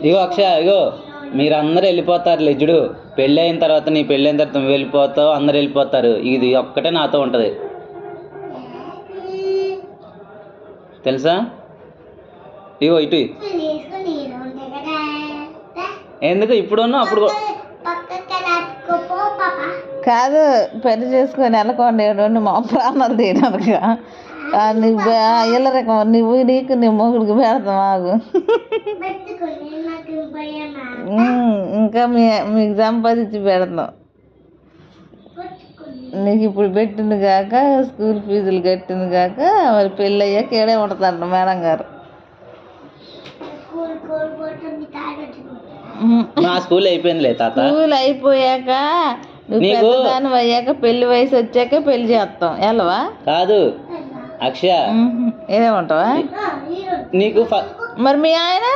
ఇగో అక్షయ, ఇగో మీరందరూ వెళ్ళిపోతారు లెజ్జుడు. పెళ్ళి అయిన తర్వాత నీ పెళ్ళి అయిన తర్వాత నువ్వు వెళ్ళిపోతావు, అందరు వెళ్ళిపోతారు. ఇది ఒక్కటే నాతో ఉంటుంది, తెలుసా? ఇగో ఇటు ఎందుకు ఇప్పుడు అప్పుడు కాదు, పెళ్లి చేసుకొని వెళ్ళకుండా మా ప్రాణాలు తీయడానికి నీకు ఇళ్ళరకం నీకు నీ మొగుడికి పెడతాం ఆగు. ఇంకా మీకు సంపాదించి పెడతాం. నీకు ఇప్పుడు పెట్టింది కాక స్కూల్ ఫీజులు కట్టింది కాక మరి పెళ్ళి అయ్యాక ఏడే ఉంటుందంట మేడం గారు. నా స్కూల్ అయిపోయిందిలే తాత. స్కూల్ అయిపోయాక నువ్వు పెద్దదాని అయ్యాక పెళ్లి వయసు వచ్చాక పెళ్లి చేస్తాం. వెళ్ళవా? కాదు అక్షయ, ఏదేమంటావా? నీకు మరి మీ ఆయన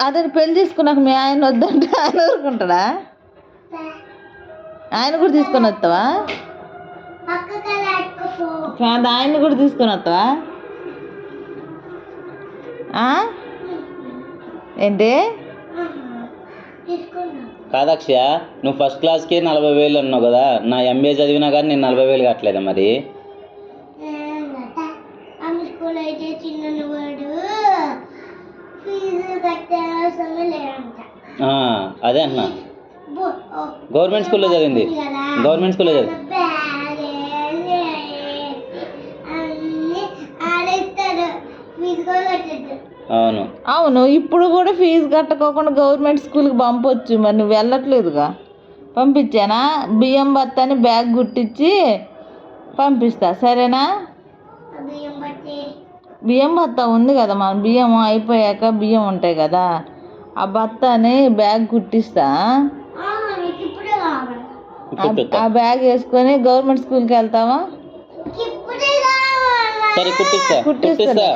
అదే పెళ్లి తీసుకున్నాక మీ ఆయన వద్దంటే ఆయన ఊరుకుంటాడా? ఆయన కూడా తీసుకొని వస్తావా? కాదు, ఆయన కూడా తీసుకొని వస్తావా? ఏంటి? కాదు అక్షయ, నువ్వు ఫస్ట్ క్లాస్కి 40,000 అన్నావు కదా. నా ఎంఏ చదివినా కానీ నేను 40,000 కట్టలేదా మరి? అదే అన్నా, గవర్నమెంట్ స్కూల్లో చదివింది, గవర్నమెంట్ స్కూల్లో చదివి. అవును అవును, ఇప్పుడు కూడా ఫీజు కట్టుకోకుండా గవర్నమెంట్ స్కూల్కి పంపొచ్చు. మరి నువ్వు వెళ్ళట్లేదుగా. పంపించానా? బియ్యం బత్తాని బ్యాగ్ కుట్టించి పంపిస్తా, సరేనా? బియ్యం బత్తా ఉంది కదా, మన బియ్యం అయిపోయాక బియ్యం ఉంటాయి కదా, ఆ బత్తాని బ్యాగ్ కుట్టిస్తా. ఆ బ్యాగ్ వేసుకొని గవర్నమెంట్ స్కూల్కి వెళ్తావా? సరే కుట్టిస్తా.